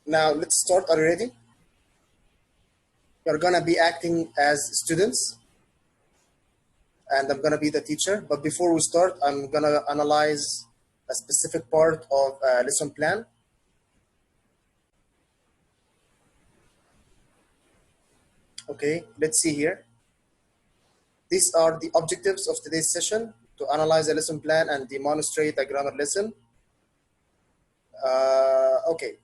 Now let's start. Are you ready? You're gonna be acting as students, and I'm gonna be the teacher. But before we start, I'm gonna analyze a specific part of a lesson plan. Okay, let's see here. These are the objectives of today's session: to analyze a lesson plan and demonstrate a grammar lesson. Okay,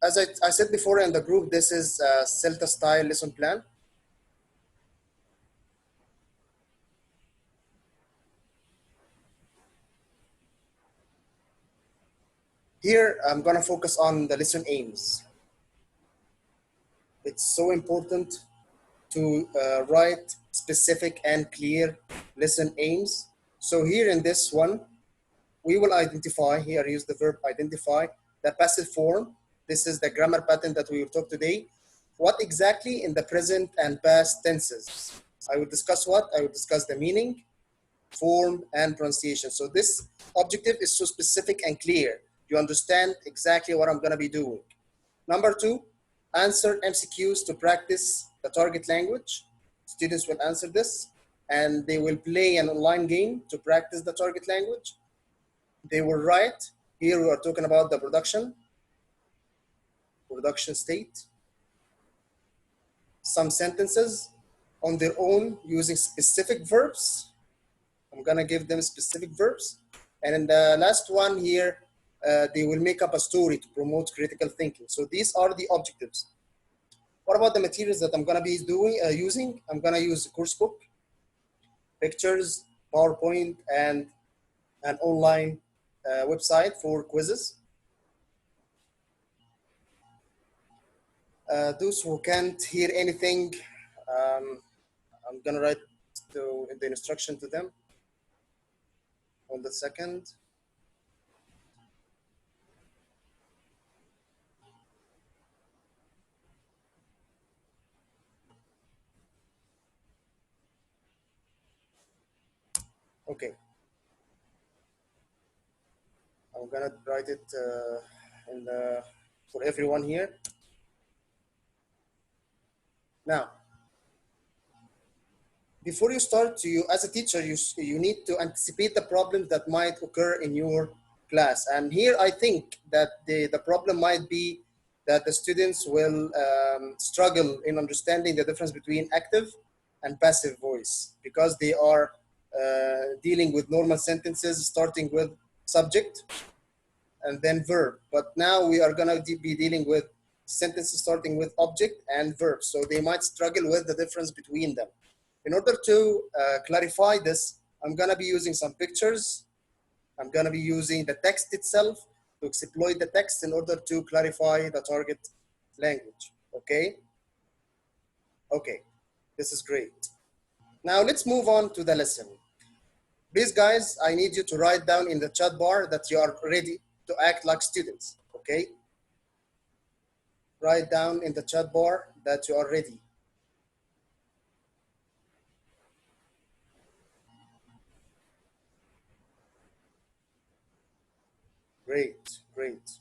as I said before in the group, this is a CELTA style lesson plan. Here, I'm gonna focus on the lesson aims. It's so important to write specific and clear lesson aims. So here in this one, we will identify, here I use the verb identify, the passive form. This is the grammar pattern that we will talk today. What exactly in the present and past tenses? I will discuss what? I will discuss the meaning, form, and pronunciation. So this objective is so specific and clear. You understand exactly what I'm gonna be doing. Number two, answer MCQs to practice the target language. Students will answer this and they will play an online game to practice the target language. They will write, here we are talking about the production state, some sentences on their own using specific verbs. I'm gonna give them specific verbs. And in the last one here, they will make up a story to promote critical thinking. So these are the objectives. What about the materials that I'm gonna be using? I'm gonna use a course book, pictures, PowerPoint, and an online website for quizzes. Those who can't hear anything, I'm gonna write the instruction to them. Hold a second. Okay. I'm gonna write it for everyone here. Now, before you start, as a teacher, you need to anticipate the problems that might occur in your class. And here I think that the problem might be that the students will struggle in understanding the difference between active and passive voice because they are dealing with normal sentences starting with subject and then verb. But now we are gonna be dealing with sentences starting with object and verb. So they might struggle with the difference between them. In order to clarify this, I'm gonna be using some pictures. I'm gonna be using the text itself to exploit the text in order to clarify the target language, okay? Okay, this is great. Now let's move on to the lesson. Please guys, I need you to write down in the chat bar that you are ready to act like students, okay? Write down in the chat bar that you are ready. Great, great.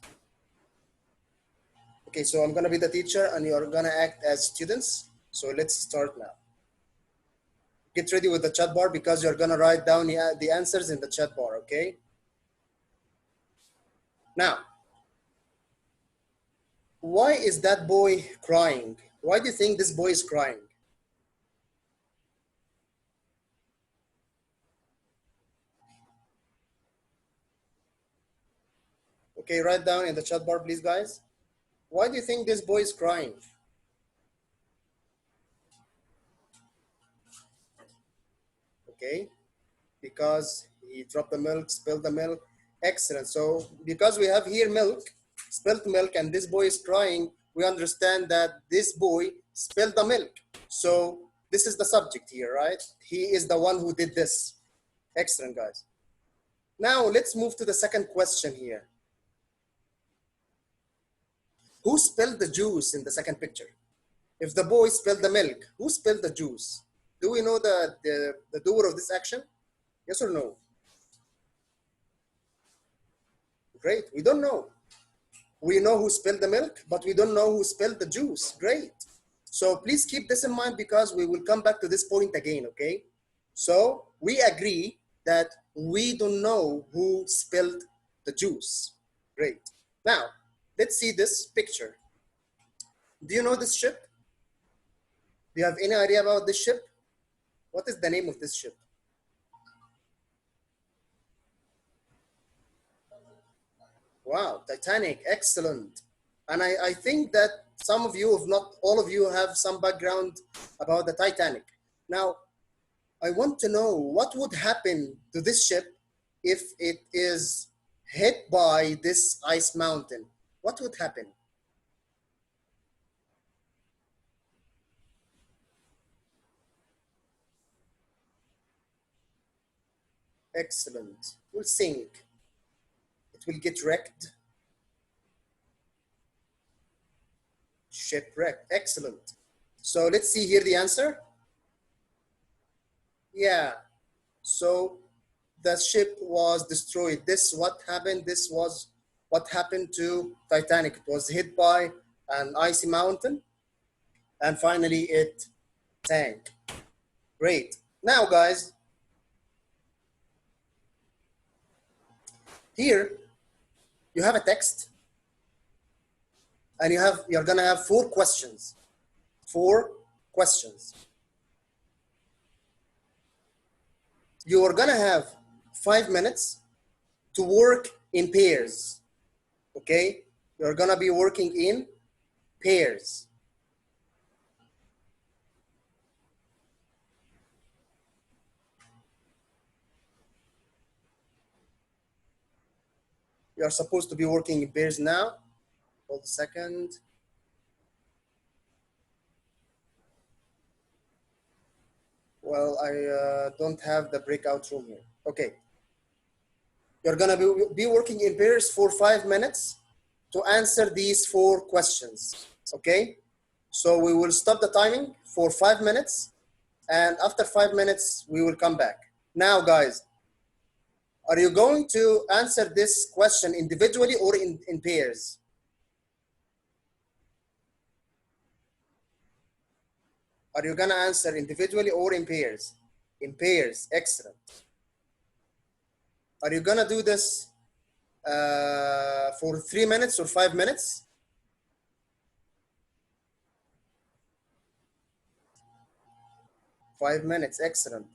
Okay, so I'm gonna be the teacher and you're gonna act as students. So let's start now. Get ready with the chat bar because you're gonna write down the answers in the chat bar, okay? Now, why is that boy crying? Why do you think this boy is crying? Okay, write down in the chat bar, please, guys. Why do you think this boy is crying? Okay, because he dropped the milk, spilled the milk. Excellent. So because we have here milk, spilled milk, and this boy is crying, we understand that this boy spilled the milk. So this is the subject here, right? He is the one who did this. Excellent, guys. Now let's move to the second question here. Who spilled the juice in the second picture? If the boy spilled the milk, who spilled the juice? Do we know the doer of this action? Yes or no? Great, we don't know. We know who spilled the milk, but we don't know who spilled the juice. Great. So please keep this in mind because we will come back to this point again, okay? So we agree that we don't know who spilled the juice. Great. Now, let's see this picture. Do you know this ship? Do you have any idea about this ship? What is the name of this ship? Wow, Titanic, excellent. And I think that some of you, if not all of you, have some background about the Titanic. Now, I want to know what would happen to this ship if it is hit by this ice mountain. What would happen? Excellent. It will sink. It will get wrecked. Shipwrecked. Excellent. So let's see here the answer. Yeah. So the ship was destroyed. This what happened. This was what happened to Titanic. It was hit by an icy mountain and finally it sank. Great. Now guys, here you have a text and you're gonna have 4 questions. 4 questions. You are gonna have 5 minutes to work in pairs. Okay? You're gonna be working in pairs. You're supposed to be working in pairs now. Hold a second. Well, I don't have the breakout room here. Okay. You're gonna be working in pairs for 5 minutes to answer these 4 questions. Okay? So we will stop the timing for 5 minutes, and after 5 minutes, we will come back. Now, guys, are you going to answer this question individually or in pairs? Are you gonna answer individually or in pairs? In pairs, excellent. Are you gonna do this for 3 minutes or 5 minutes? 5 minutes, excellent.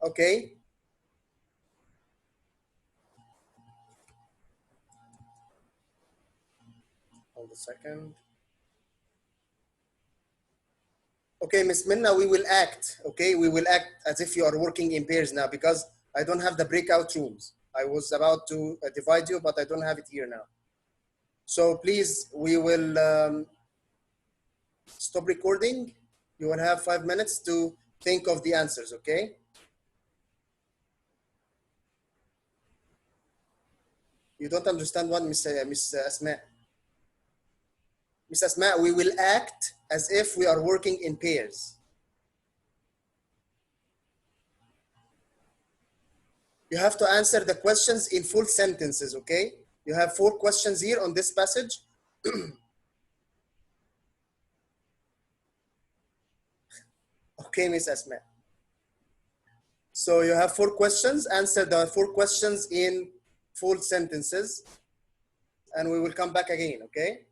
Okay. Hold a second. Okay, Miss Minna, we will act, okay? We will act as if you are working in pairs now because I don't have the breakout rooms. I was about to divide you, but I don't have it here now. So please, we will stop recording. You will have 5 minutes to think of the answers, okay? You don't understand what, Miss Asma? Miss Asma, we will act as if we are working in pairs. You have to answer the questions in full sentences, okay? You have 4 questions here on this passage. Okay, Miss Asma. So you have 4 questions, answer the 4 questions in full sentences, and we will come back again, okay?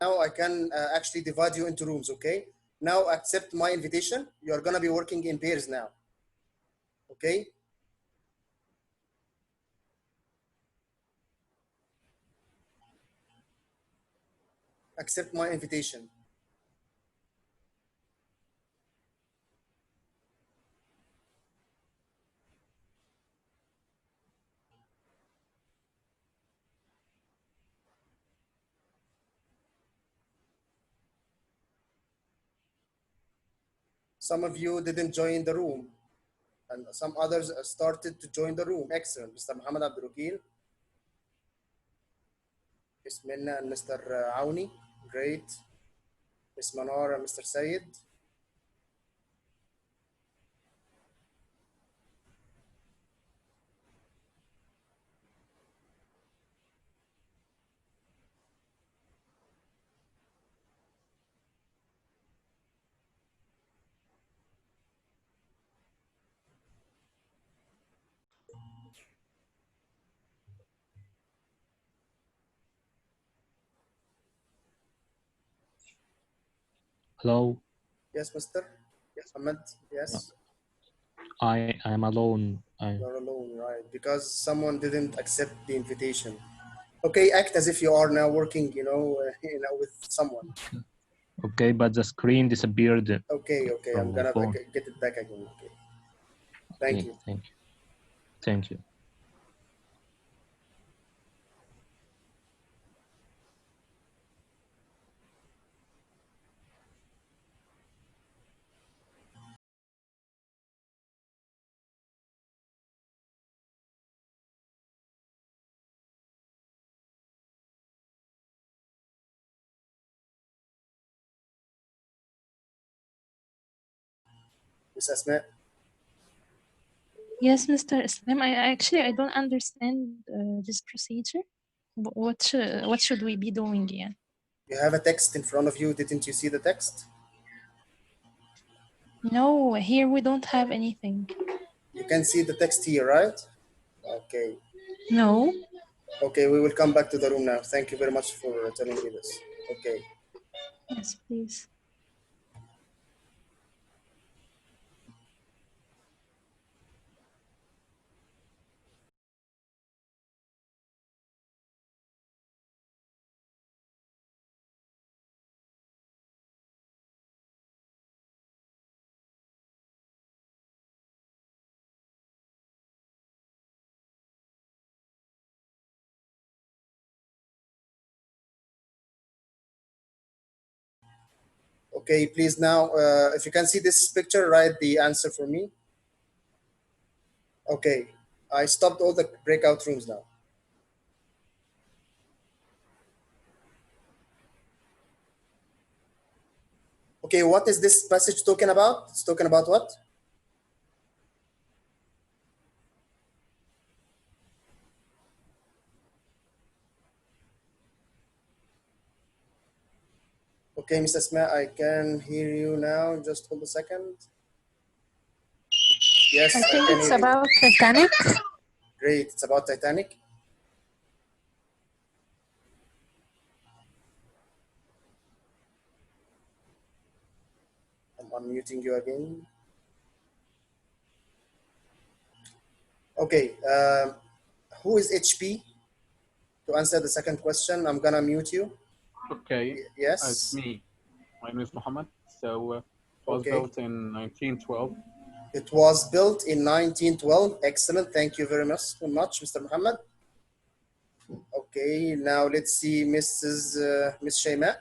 Now I can actually divide you into rooms, okay? Now accept my invitation. You're gonna be working in pairs now, okay? accept my invitation? Some of you didn't join the room, and some others started to join the room. Excellent. Mr. Muhammad Abdul Wakil, Miss Minna and Mr. Auni. Great. Miss Manar and Mr. Sayed. Hello. Yes, Mr. Ahmed. Yes. I am alone. You're alone, right? Because someone didn't accept the invitation. Okay, act as if you are now working, with someone. Okay, but the screen disappeared. Okay, from I'm my gonna phone. get it back again. Okay. Okay, Thank you. Thank you. Miss Asma. Yes, Mr. Islam. I don't understand this procedure. What should we be doing? Yeah. You have a text in front of you. Didn't you see the text? No, here we don't have anything. You can see the text here, right? Okay. No. Okay, we will come back to the room now. Thank you very much for telling me this. Okay. Yes, please. Okay, please now, if you can see this picture, write the answer for me. Okay, I stopped all the breakout rooms now. Okay, what is this passage talking about? It's talking about what? Okay, Ms. Asma, I can hear you now. Just hold a second. Yes, I I think can it's hear you. about Titanic. Great, it's about Titanic. I'm unmuting you again. Okay, who is HP? To answer the second question, I'm gonna mute you. Okay, Yes. it's me. My name is Mohammed. So it was Okay. built in 1912. It was built in 1912. Excellent. Thank you very much, Mr. Muhammad. Okay, now let's see Miss Shayma.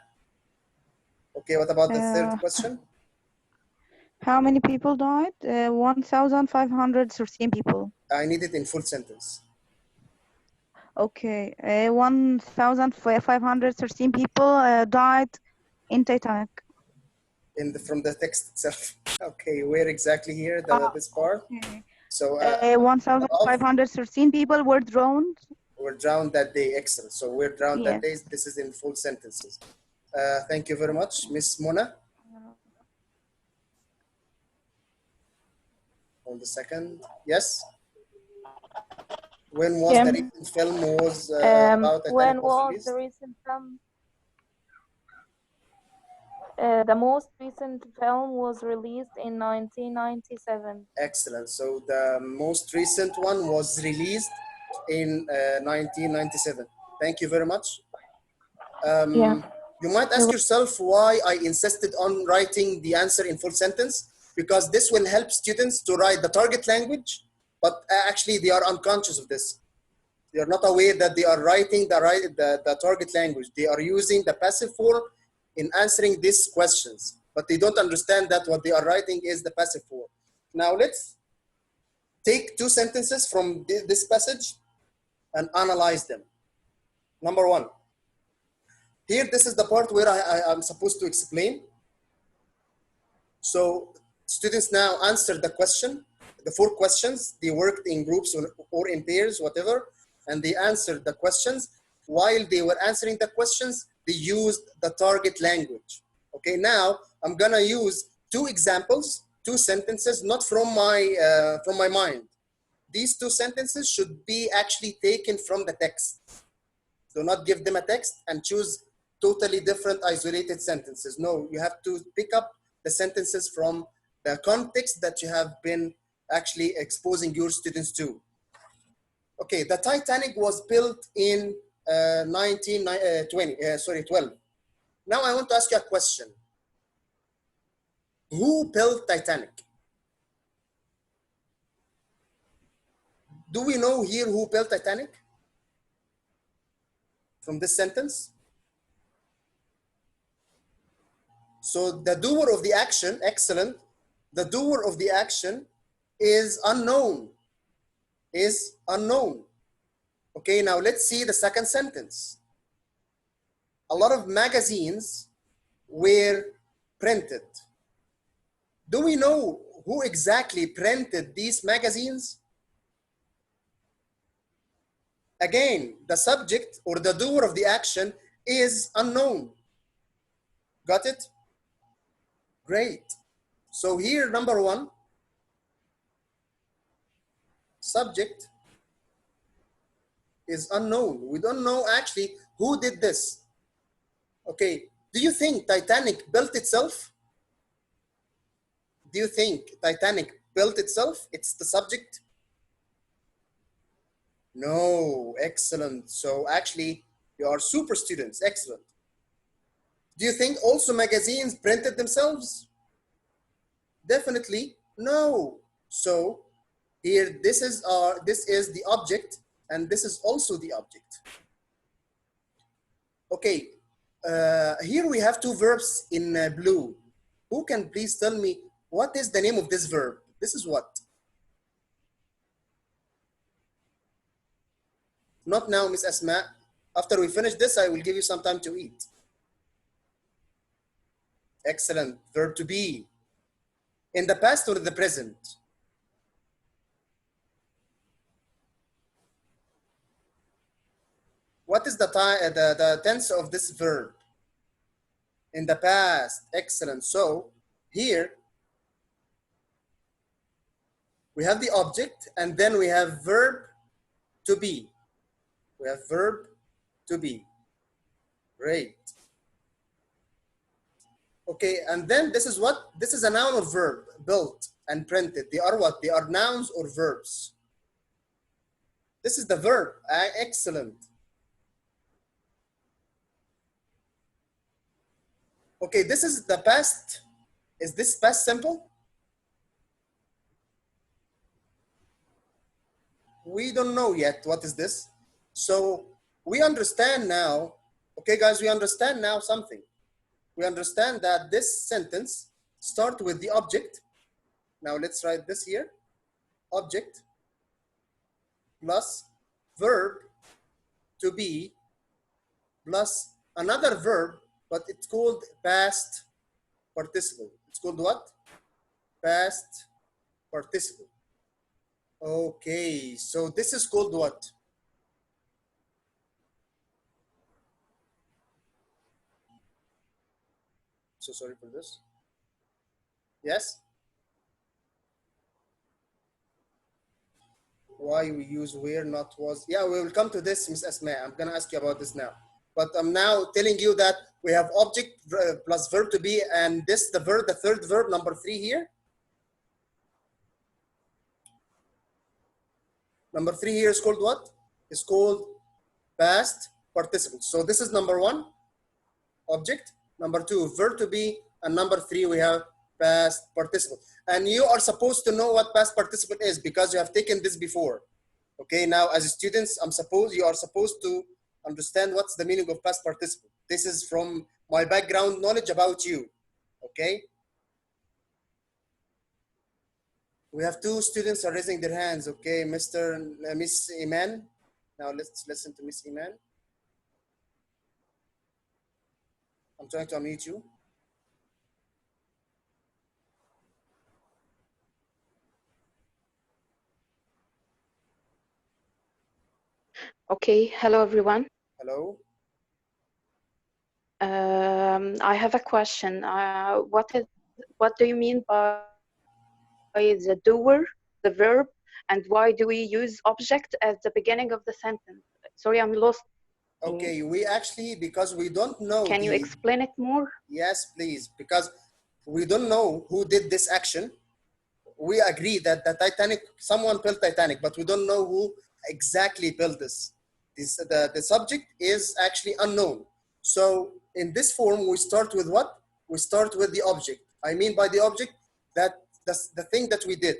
Okay, what about the third question? How many people died? 1,513 people. I need it in full sentence. Okay, 1,513 people died in Titanic. From the text itself. Okay, where exactly here, this part? Okay. So 1,513 people were drowned. Were drowned that day. Excellent. So we're drowned that day. Yes. This is in full sentences. Thank you very much. Miss Mona. On the second. Yes. When was the recent film was about Titanic? When was the recent film? The most recent film was released in 1997. Excellent. So the most recent one was released in 1997. Thank you very much. Yeah. You might ask yourself why I insisted on writing the answer in full sentence, because this will help students to write the target language, but actually they are unconscious of this. They are not aware that they are writing the target language. They are using the passive form in answering these questions, but they don't understand that what they are writing is the passive form. Now let's take two sentences from this passage and analyze them. Number one. Here, this is the part where I'm supposed to explain. So students now answered the question, the 4 questions. They worked in groups or in pairs, whatever, and they answered the questions. While they were answering the questions, they used the target language. Okay, now I'm gonna use 2 examples, 2 sentences, not from my mind. These 2 sentences should be actually taken from the text. Do not give them a text and choose totally different isolated sentences. No, you have to pick up the sentences from the context that you have been actually exposing your students to. Okay, the Titanic was built in 12. Now I want to ask you a question. Who built Titanic? Do we know here who built Titanic? From this sentence? So the doer of the action, excellent. The doer of the action is unknown. Is unknown. Okay, now let's see the second sentence. A lot of magazines were printed. Do we know who exactly printed these magazines? Again, the subject or the doer of the action is unknown. Got it? Great. So here, number 1, subject is unknown. We don't know actually who did this. Okay, do you think Titanic built itself? Do you think Titanic built itself? It's the subject? No, excellent. So actually, you are super students, excellent. Do you think also magazines printed themselves? Definitely no. So here, this is the object, and this is also the object. Okay, here we have 2 verbs in blue. Who can please tell me what is the name of this verb? This is what? Not now, Miss Asma. After we finish this, I will give you some time to eat. Excellent. Verb to be. In the past or the present? What is the tense of this verb? In the past. Excellent. So here we have the object, and then we have verb to be. We have verb to be. Great. Okay, and then this is what? This is a noun or verb, built and printed. They are what? They are nouns or verbs. This is the verb. Excellent. Okay, this is the past. Is this past simple? We don't know yet what is this. So we understand now, okay guys, we understand now something. We understand that this sentence starts with the object. Now let's write this here. Object plus verb to be plus another verb, but it's called past participle. It's called what? Past participle. Okay, so this is called what? So sorry for this. Yes? Why we use where, not was. Yeah, we will come to this, Ms. Asma. I'm gonna ask you about this now. But I'm now telling you that we have object plus verb to be, and this, the verb, the third verb, number 3 here. Number 3 here is called what? It's called past participle. So this is number 1, object. Number 2, verb to be. And number 3, we have past participle. And you are supposed to know what past participle is because you have taken this before. Okay, now as students, you are supposed to understand what's the meaning of past participle. This is from my background knowledge about you. Okay. We have 2 students are raising their hands. Okay, Miss Iman. Now let's listen to Miss Iman. I'm trying to unmute you. Okay, hello everyone. Hello. I have a question. What do you mean by the doer, the verb, and why do we use object at the beginning of the sentence? Sorry, I'm lost. Okay, we actually, because we don't know. Can you explain it more? Yes, please, because we don't know who did this action. We agree that the Titanic, someone built Titanic, but we don't know who exactly built this. The subject is actually unknown. So in this form, we start with what? We start with the object. I mean by the object, that the thing that we did.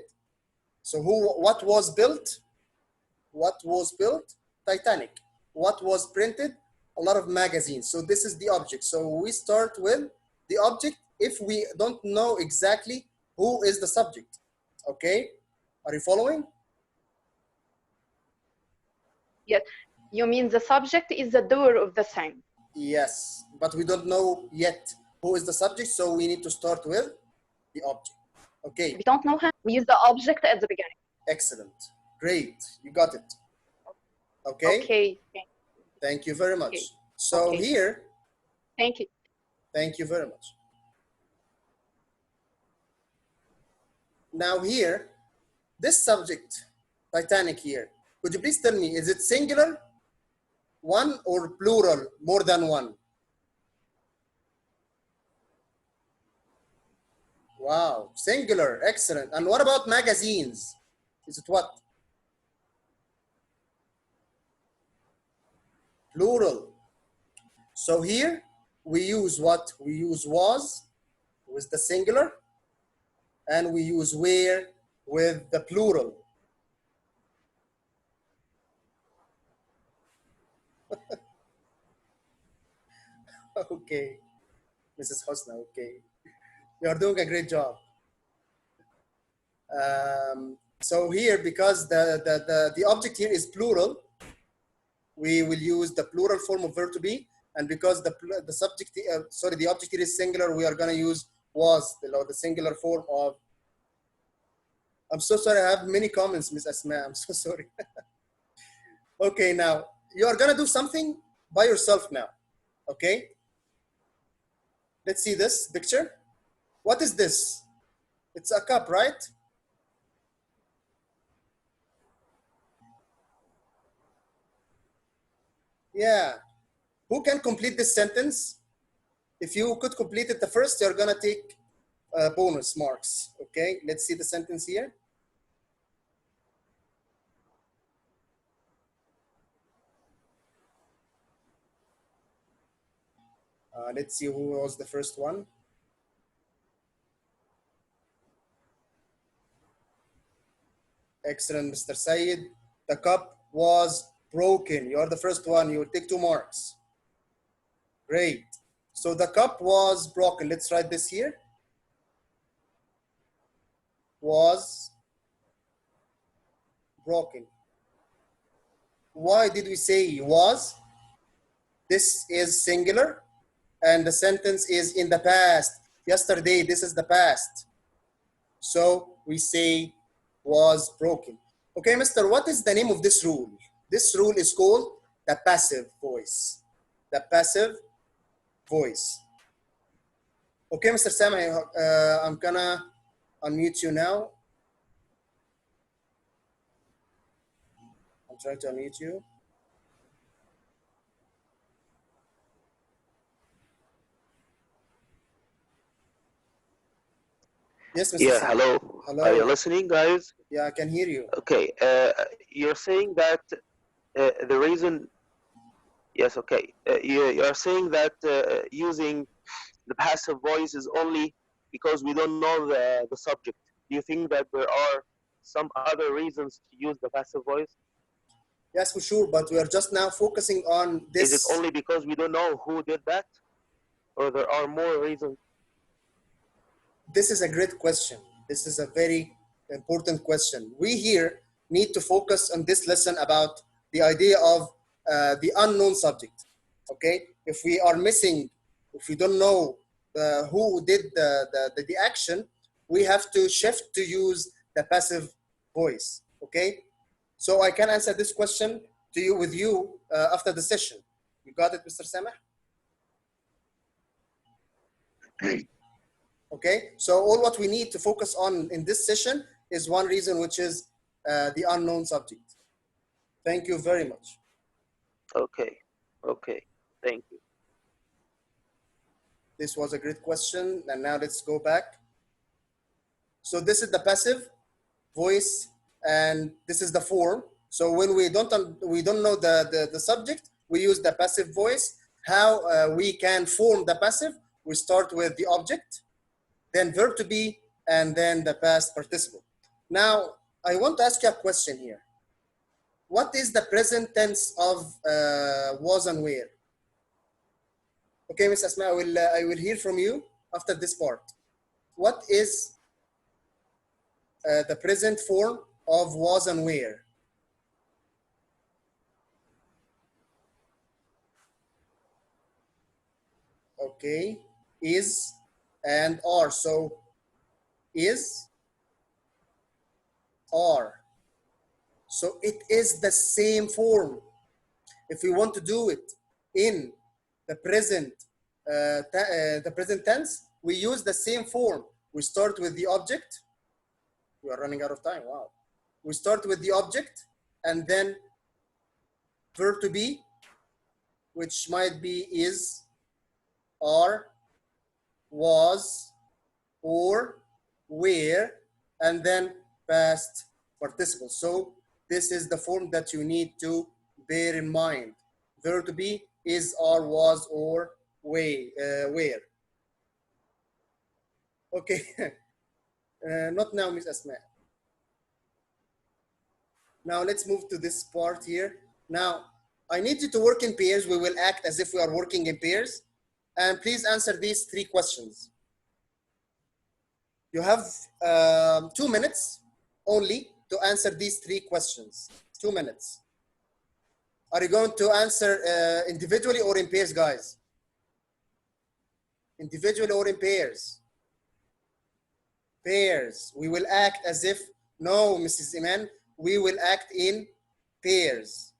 So what was built? What was built? Titanic. What was printed? A lot of magazines. So this is the object. So we start with the object if we don't know exactly who is the subject. Okay, are you following? Yes, you mean the subject is the doer of the thing. Yes, but we don't know yet who is the subject, so we need to start with the object. Okay. We don't know how. We use the object at the beginning. Excellent. Great. You got it. Okay. Okay. Thank you very much. Okay. So here. Thank you. Thank you very much. Now here, this subject, Titanic here, could you please tell me, is it singular, one, or plural, more than one? Wow, singular, excellent. And what about magazines? Is it what? Plural. So here, we use what? We use was with the singular, and we use where with the plural. Okay, Mrs. Hosna, okay. You are doing a great job. So here, because the object here is plural, we will use the plural form of verb to be, and because the subject, the object here is singular, we are going to use was, the singular form of. I'm so sorry, I have many comments, Miss Asma. I'm so sorry. Okay, now you are going to do something by yourself now. Okay. Let's see this picture. What is this? It's a cup, right? Yeah. Who can complete this sentence? If you could complete it the first, you're gonna take bonus marks. Okay, let's see the sentence here. Let's see who was the first one. Excellent, Mr. Said. The cup was broken. You are the first one. You will take 2 marks. Great. So the cup was broken. Let's write this here. Was broken. Why did we say was? This is singular, and the sentence is in the past. Yesterday, this is the past. So we say was broken. Okay, mister, what is the name of this rule? This rule is called the passive voice. The passive voice. Okay, Mr. Sam, I'm gonna unmute you now. I'm trying to unmute you. Yes, Mr. Yeah, Sam. hello. Hello. Are you listening, guys? Yeah, I can hear you. Okay, you're saying that the reason Yes, okay. You are saying that using the passive voice is only because we don't know the subject. Do you think that there are some other reasons to use the passive voice? Yes, for sure, but we are just now focusing on Is it this. only because we don't know who did that? Or there are more reasons? This is a great question. This is a very important question. We here need to focus on this lesson about the idea of the unknown subject. Okay, if we are missing, if we don't know who did the action, we have to shift to use the passive voice. Okay, so I can answer this question to you with you after the session. You got it, Mr. Sameh? Okay, so all what we need to focus on in this session is one reason, which is the unknown subject. Thank you very much. Okay, okay, thank you. This was a great question, and now let's go back. So this is the passive voice, and this is the form. So when we don't know the subject, we use the passive voice. How we can form the passive? We start with the object, then verb to be, and then the past participle. Now, I want to ask you a question here. What is the present tense of was and were? Okay, Ms. Asma, I will hear from you after this part. What is the present form of was and were? Okay, is and are. So is, are. So it is the same form. If we want to do it in the present tense, we use the same form. We start with the object. We are running out of time. Wow. We start with the object and then verb to be, which might be is, are, was, or, were, and then past participle. So this is the form that you need to bear in mind. Verb to be is, are, was, or, were. Okay. Not now, Miss Asma. Now let's move to this part here. Now, I need you to work in pairs. We will act as if we are working in pairs. And please answer these 3 questions. You have 2 minutes only to answer these 3 questions. 2 minutes. Are you going to answer individually or in pairs, guys? Individually or in pairs? Pairs. We will act as if, no, Mrs. Iman, we will act in pairs.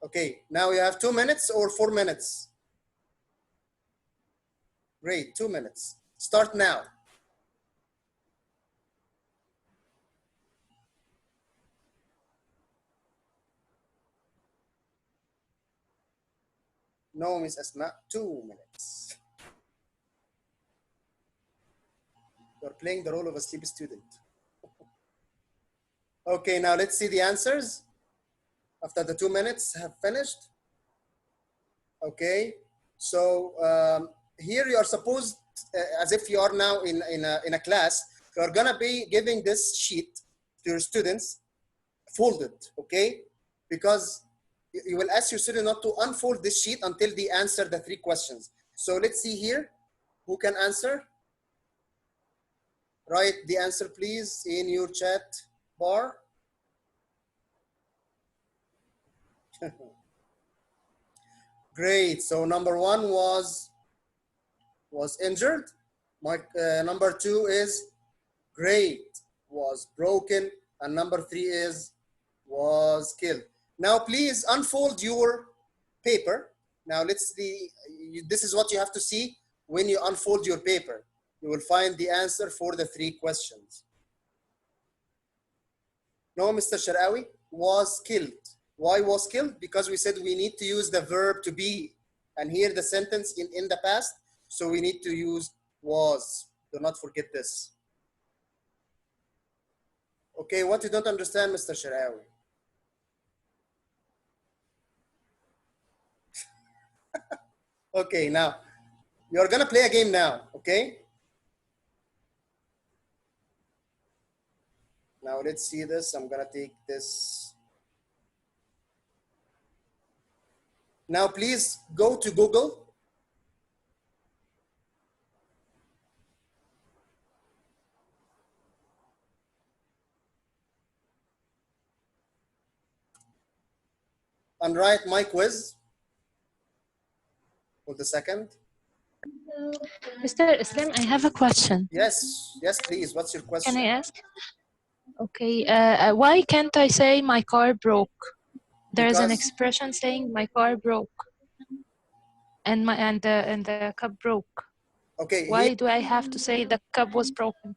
Okay, now you have 2 minutes or 4 minutes? Great, 2 minutes. Start now. No, Miss Asma, 2 minutes. You're playing the role of a sleepy student. Okay, now let's see the answers after the 2 minutes have finished. Okay, so here you are supposed, as if you are now in a class, you are gonna be giving this sheet to your students folded, okay? Because you will ask your student not to unfold this sheet until they answer the 3 questions. So let's see here, who can answer? Write the answer, please, in your chat bar. Great. So number 1 was injured. Number 2 is great, was broken, and number 3 is was killed. Now please unfold your paper. Now let's see. This is what you have to see when you unfold your paper. You will find the answer for the 3 questions. No, Mr. Sharawi, was killed. Why was killed? Because we said we need to use the verb to be. And here the sentence in the past. So we need to use was. Do not forget this. Okay, what you don't understand, Mr. Sharawi? Okay, now you're gonna play a game now, okay? Now let's see this. I'm gonna take this. Now please go to Google. And write my quiz. Hold a second. Mr. Islam, I have a question. Yes, yes, please. What's your question? Can I ask? Okay, why can't I say my car broke? There's an Because- expression saying my car broke, and the cup broke. Okay. Why do I have to say the cup was broken?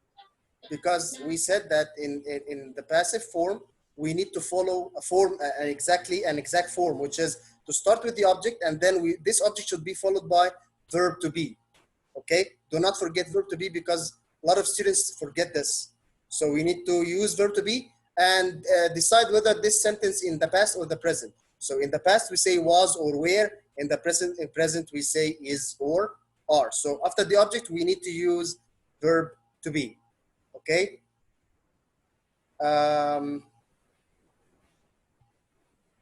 Because we said that in the passive form, we need to follow a form, an exact form, which is to start with the object, and then this object should be followed by verb to be. Okay. Do not forget verb to be, because a lot of students forget this. So we need to use verb to be and decide whether this sentence in the past or the present. So in the past we say was or were. In the present we say is or are. So after the object we need to use verb to be. Okay.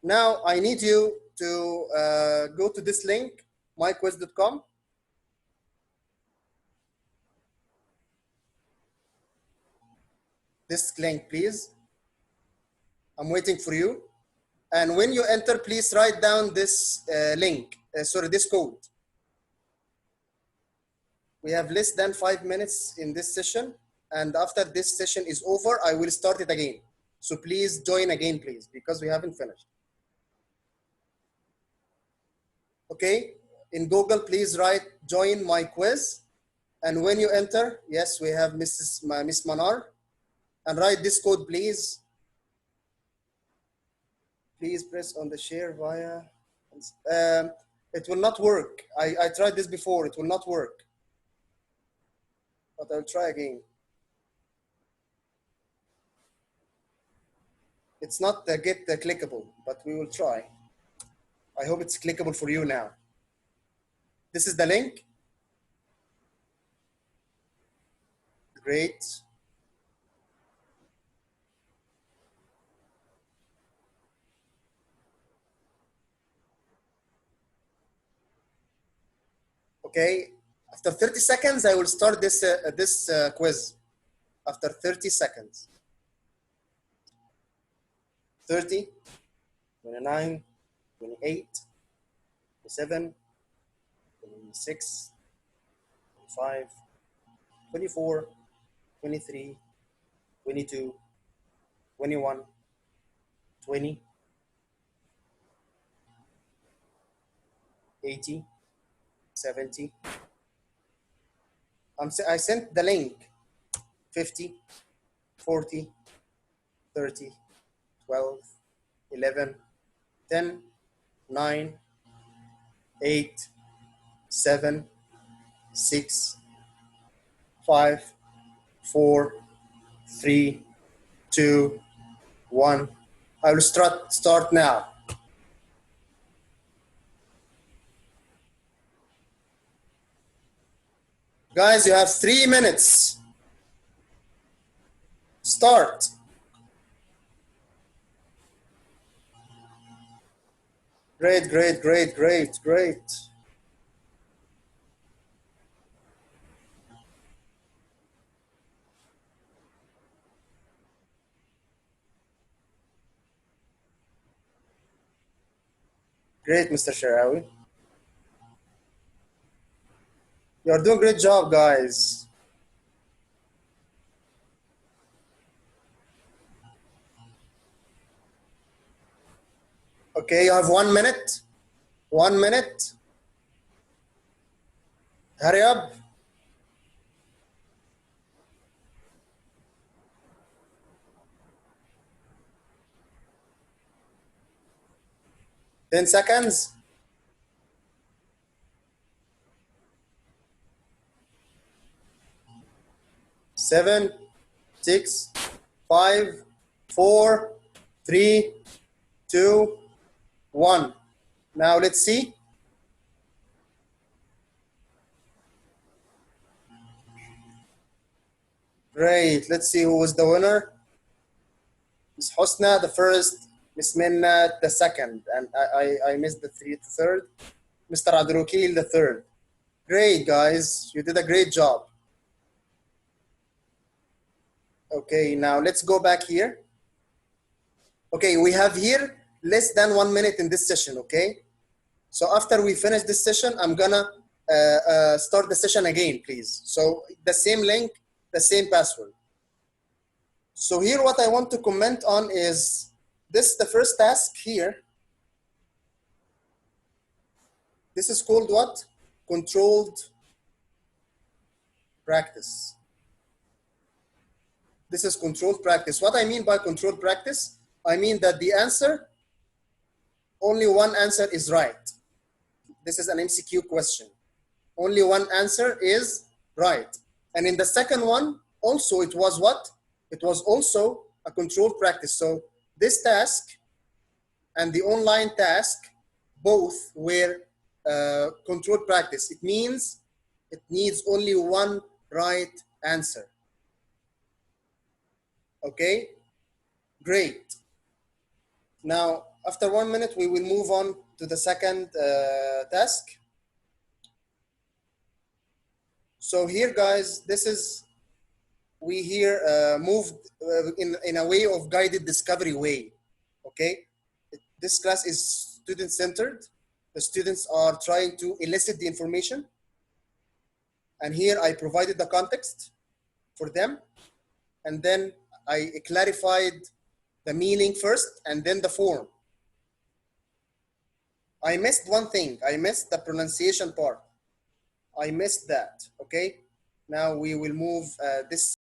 Now I need you to go to this link, myquiz.com. This link, please. I'm waiting for you. And when you enter, please write down this link, this code. We have less than 5 minutes in this session. And after this session is over, I will start it again. So please join again, please, because we haven't finished. Okay, in Google, please write join my quiz. And when you enter, yes, we have Miss Manar. And write this code, please. Please press on the share via. It will not work. I tried this before. It will not work. But I'll try again. It's not get clickable, but we will try. I hope it's clickable for you now. This is the link. Great. Okay, after 30 seconds, I will start this quiz. After 30 seconds. 30, 29, 28, 27, 26, 25, 24, 23, 22, 21, 20, 80, 70. I sent the link. 50, 40, 30, 12, 11, 10, 9, 8, 7, 6, 5, 4, 3, 2, 1. I will start now. Guys, you have 3 minutes. Start. Great, great, great, great, great. Great, Mr. Sharawi. You're doing a great job, guys. Okay, you have 1 minute. 1 minute. Hurry up. Ten seconds. Seven, 6, 5, 4, 3, 2, 1. Now let's see. Great. Let's see who was the winner. Miss Hosna, the first. Miss Minna, the second. And I missed the third. Mr. Abdurukil, the third. Great, guys. You did a great job. Okay, now let's go back here. Okay, we have here less than 1 minute in this session, okay? So after we finish this session, I'm gonna start the session again, please. So the same link, the same password. So here what I want to comment on is this, the first task here. This is called what? Controlled practice. This is controlled practice. What I mean by controlled practice, I mean that the answer, only one answer is right. This is an MCQ question. Only one answer is right. And in the second one, also it was what? It was also a controlled practice. So this task and the online task, both were controlled practice. It means it needs only one right answer. Okay, great. Now, after 1 minute, we will move on to the second task. So here, guys, this is, we here moved in a way of guided discovery way, okay? This class is student-centered. The students are trying to elicit the information. And here I provided the context for them. And then I clarified the meaning first and then the form. I missed one thing. I missed the pronunciation part. I missed that, okay? Now we will move this